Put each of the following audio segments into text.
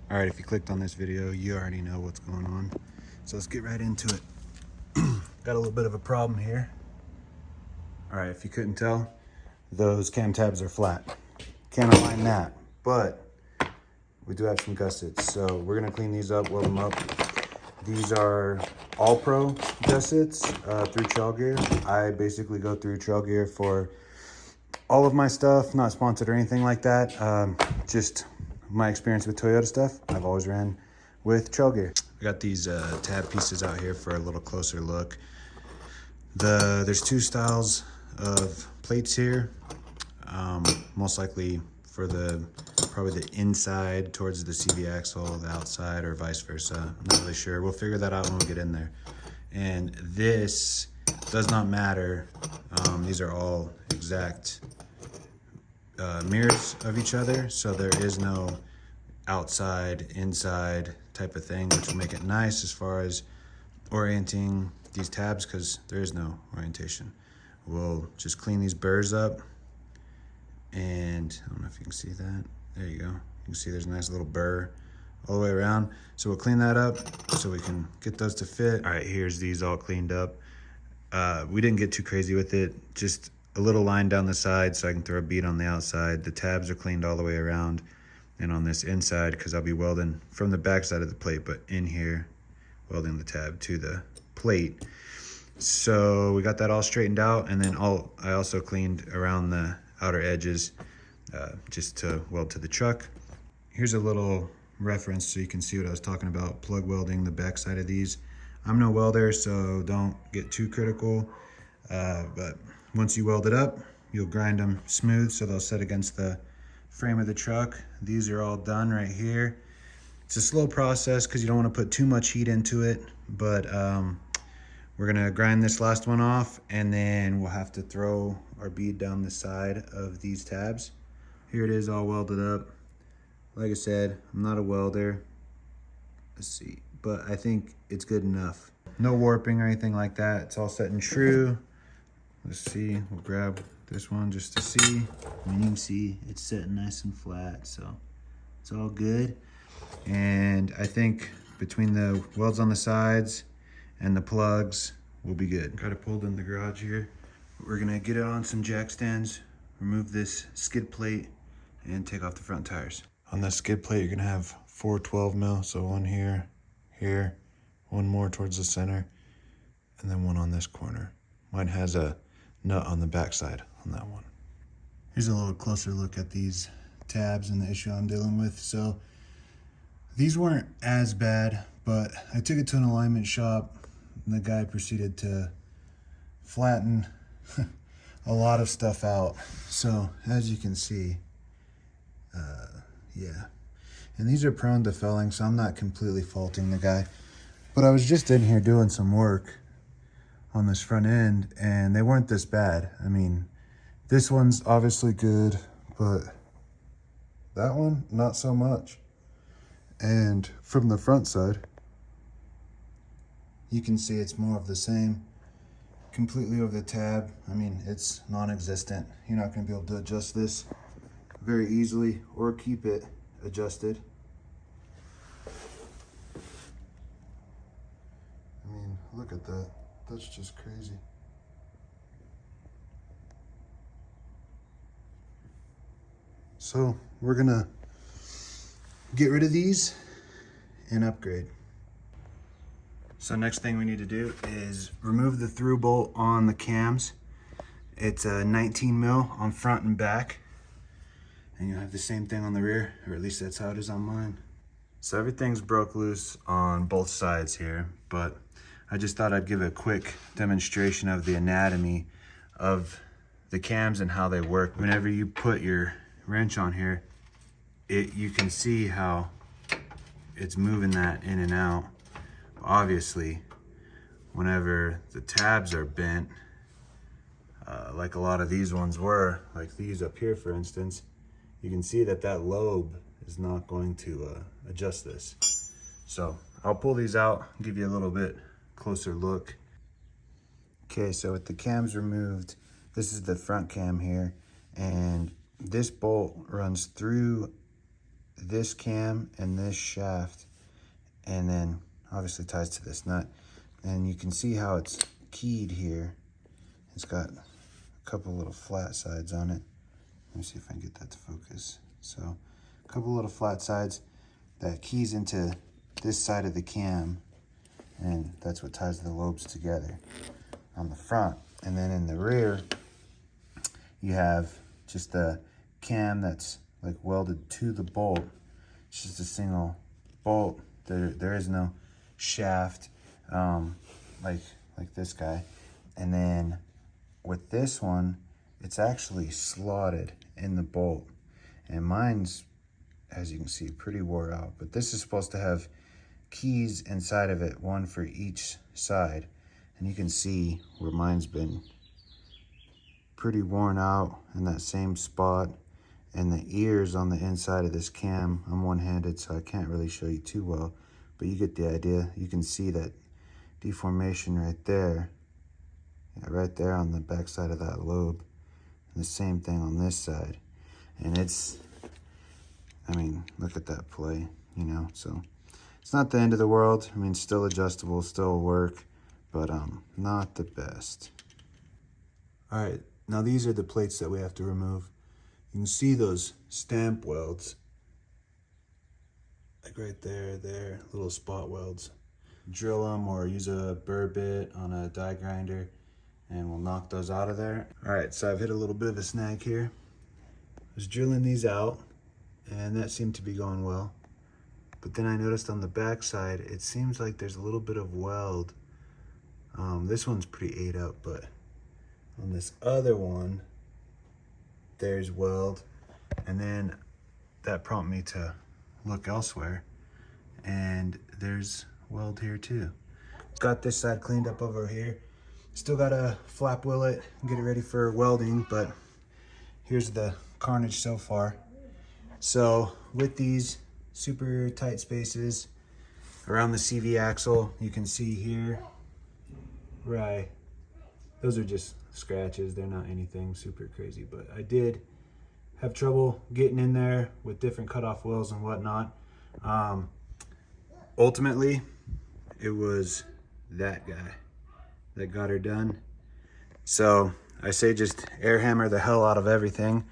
All right, if you clicked on this video, you already know what's going on. So let's get right into it. Got a little bit of a problem here. All right, if you couldn't tell, those cam tabs are flat. Can't align that, but we do have some gussets. So we're gonna clean these up, weld them up. These are All-Pro Gussets through Trail Gear. I basically go through Trail Gear for all of my stuff, not sponsored or anything like that. Just my experience with Toyota stuff. I've always ran with Trail Gear. I got these tab pieces out here for a little closer look. There's two styles of plates here. Most likely for probably the inside towards the CV axle, the outside, or vice versa. I'm not really sure. We'll figure that out when we get in there. And this does not matter. These are all exact mirrors of each other, so there is no outside, inside type of thing, which will make it nice as far as orienting these tabs, because there is no orientation. We'll just clean these burrs up, and I don't know if you can see that. There you go. You can see there's a nice little burr all the way around. So we'll clean that up so we can get those to fit. All right, here's these all cleaned up. We didn't get too crazy with it, just a little line down the side so I can throw a bead on the outside. The tabs are cleaned all the way around, and on this inside, because I'll be welding from the back side of the plate, but in here, welding the tab to the plate. So we got that all straightened out, and then I also cleaned around the outer edges just to weld to the truck. Here's a little reference so you can see what I was talking about, plug welding the back side of these. I'm no welder, so don't get too critical, but once you weld it up, you'll grind them smooth so they'll set against the frame of the truck. These are all done right here. It's a slow process because you don't want to put too much heat into it, but we're gonna grind this last one off, and then we'll have to throw our bead down the side of these tabs. Here it is all welded up. Like I said, I'm not a welder. Let's see, but I think it's good enough. No warping or anything like that. It's all set and true. Let's see, we'll grab this one just to see. And you can see it's sitting nice and flat, so it's all good. And I think between the welds on the sides and the plugs, we'll be good. Got it pulled in the garage here. We're gonna get it on some jack stands, remove this skid plate, and take off the front tires. On the skid plate, you're gonna have 4 12 mil, so one here, here, one more towards the center, and then one on this corner. Mine has a nut on the back side on that one. Here's a little closer look at these tabs and the issue I'm dealing with. So these weren't as bad, but I took it to an alignment shop, and the guy proceeded to flatten a lot of stuff out. So as you can see, yeah. And these are prone to felling, so I'm not completely faulting the guy. But I was just in here doing some work on this front end, and they weren't this bad. I mean, this one's obviously good, but that one, not so much. And from the front side, you can see it's more of the same. Completely over the tab. I mean, it's non-existent. You're not gonna be able to adjust this very easily or keep it adjusted. I mean, look at that. That's just crazy. So we're gonna get rid of these and upgrade. So next thing we need to do is remove the through bolt on the cams. It's a 19 mil on front and back. And you'll have the same thing on the rear, or at least that's how it is on mine. So everything's broke loose on both sides here, but I just thought I'd give a quick demonstration of the anatomy of the cams and how they work. Whenever you put your wrench on here, you can see how it's moving that in and out. Obviously, whenever the tabs are bent, like a lot of these ones were, like these up here for instance, you can see that that lobe is not going to adjust this. So I'll pull these out, give you a little bit closer look. Okay, so with the cams removed, this is the front cam here, and this bolt runs through this cam and this shaft, and then obviously ties to this nut. And you can see how it's keyed here. It's got a couple little flat sides on it. Let me see if I can get that to focus. So a couple little flat sides that keys into this side of the cam, and that's what ties the lobes together on the front. And then in the rear, you have just the cam that's like welded to the bolt. It's just a single bolt. There is no shaft like this guy. And then with this one, it's actually slotted in the bolt. And mine's, as you can see, pretty wore out. But this is supposed to have keys inside of it, one for each side. And you can see where mine's been pretty worn out in that same spot. And the ears on the inside of this cam, I'm one-handed, so I can't really show you too well, but you get the idea. You can see that deformation right there. Yeah, right there on the back side of that lobe. And the same thing on this side. And it's, I mean, look at that play, you know, so it's not the end of the world. I mean, still adjustable, still work, but not the best. All right, now these are the plates that we have to remove. You can see those stamp welds, like right there, little spot welds. Drill them or use a burr bit on a die grinder and we'll knock those out of there. All right, so I've hit a little bit of a snag here. I was drilling these out and that seemed to be going well. But then I noticed on the back side, it seems like there's a little bit of weld. This one's pretty ate up, but on this other one, there's weld. And then that prompted me to look elsewhere, and there's weld here too. Got this side cleaned up over here. Still gotta flap wheel it and get it ready for welding, but here's the carnage so far. So with these super tight spaces around the CV axle, you can see here, right, those are just scratches. They're not anything super crazy, but I did have trouble getting in there with different cutoff wheels and whatnot. Ultimately, it was that guy that got her done. So I say just air hammer the hell out of everything,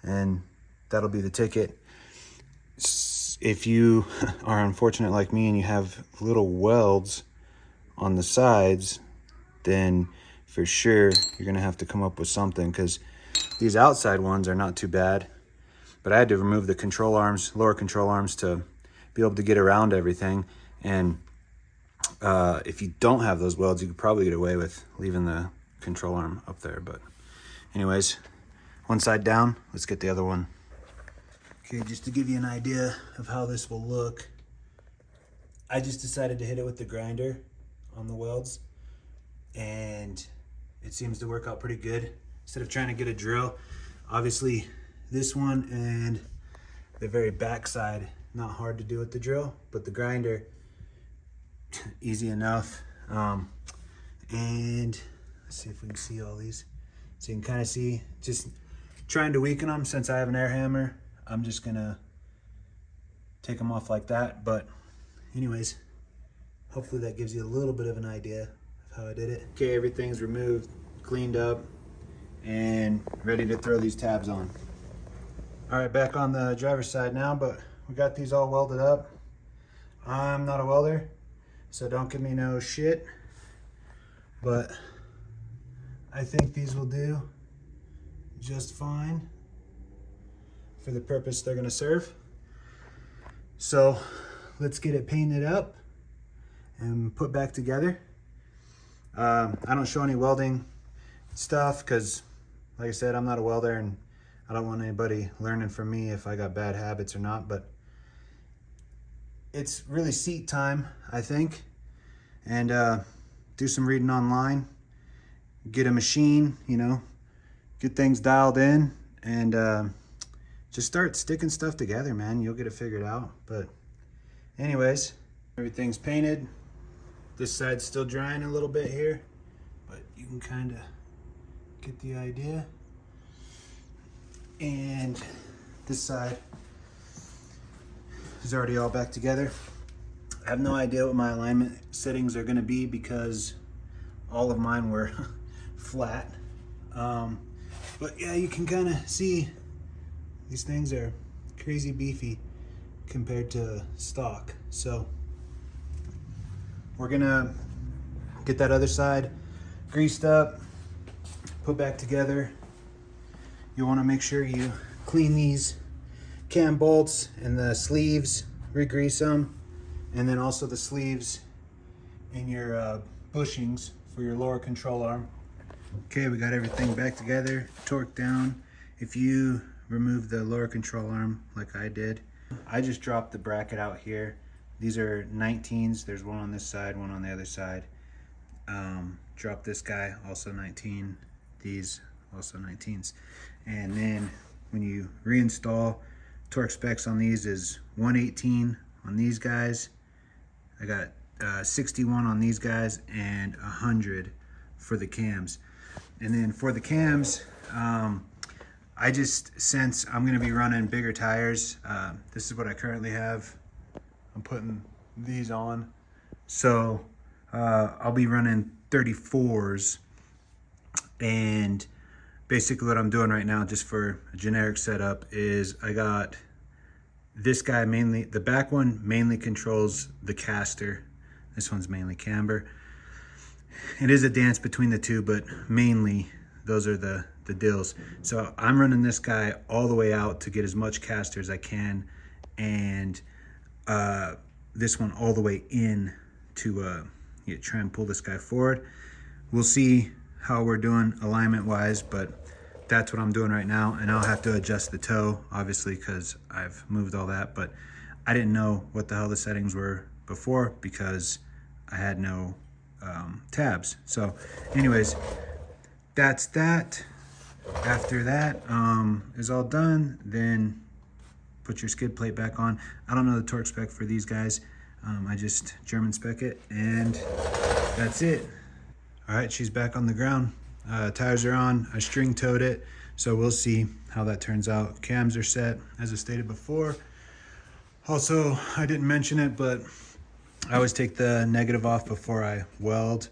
and that'll be the ticket. If you are unfortunate like me and you have little welds on the sides, then for sure you're gonna have to come up with something, because these outside ones are not too bad, but I had to remove the control arms, lower control arms, to be able to get around everything. And if you don't have those welds, you could probably get away with leaving the control arm up there. But anyways, one side down, let's get the other one. Okay, just to give you an idea of how this will look, I just decided to hit it with the grinder on the welds, and it seems to work out pretty good. Instead of trying to get a drill, obviously this one and the very back side, not hard to do with the drill, but the grinder, easy enough. And let's see if we can see all these. So you can kind of see, just trying to weaken them. Since I have an air hammer, I'm just gonna take them off like that. But anyways, hopefully that gives you a little bit of an idea of how I did it. Okay, everything's removed, cleaned up, and ready to throw these tabs on. All right, back on the driver's side now, but we got these all welded up. I'm not a welder, so don't give me no shit, but I think these will do just fine for the purpose they're gonna serve. So let's get it painted up and put back together. I don't show any welding stuff because, like I said, I'm not a welder and I don't want anybody learning from me if I got bad habits or not, but it's really seat time, I think, and do some reading online, get a machine, you know, get things dialed in, and just start sticking stuff together, man. You'll get it figured out. But anyways, everything's painted. This side's still drying a little bit here, but you can kind of get the idea. And this side, is already all back together. I have no idea what my alignment settings are going to be because all of mine were flat. But yeah, you can kind of see these things are crazy beefy compared to stock. So we're gonna get that other side greased up, put back together. You want to make sure you clean these cam bolts and the sleeves, re-grease them, and then also the sleeves in your bushings for your lower control arm. Okay, we got everything back together, torqued down. If you remove the lower control arm like I did, I just dropped the bracket out here. These are 19s. There's one on this side, one on the other side. Drop this guy, also 19. These also 19s. And then when you reinstall, torque specs on these is 118 on these guys. I got 61 on these guys and 100 for the cams. And then for the cams, I just, since I'm gonna be running bigger tires, this is what I currently have. I'm putting these on. So I'll be running 34s, and basically what I'm doing right now, just for a generic setup, is I got this guy mainly, the back one mainly controls the caster. This one's mainly camber. It is a dance between the two, but mainly those are the deals. So I'm running this guy all the way out to get as much caster as I can, and this one all the way in to try and pull this guy forward. We'll see how we're doing alignment wise, but that's what I'm doing right now. And I'll have to adjust the toe, obviously, because I've moved all that, but I didn't know what the hell the settings were before because I had no tabs. So anyways, that's that. After that is all done, then put your skid plate back on. I don't know the torque spec for these guys. I just German spec it, and that's it. All right, she's back on the ground. Tires are on. I string towed it, so we'll see how that turns out. Cams are set, as I stated before. Also, I didn't mention it, but I always take the negative off before I weld.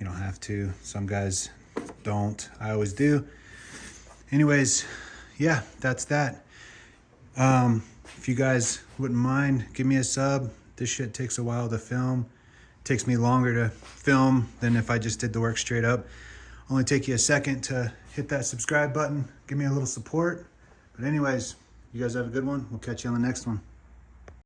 You don't have to. Some guys don't. I always do. Anyways, yeah, that's that. If you guys wouldn't mind, give me a sub. This shit takes a while to film. It takes me longer to film than if I just did the work straight up. Only take you a second to hit that subscribe button. Give me a little support. But anyways, you guys have a good one. We'll catch you on the next one.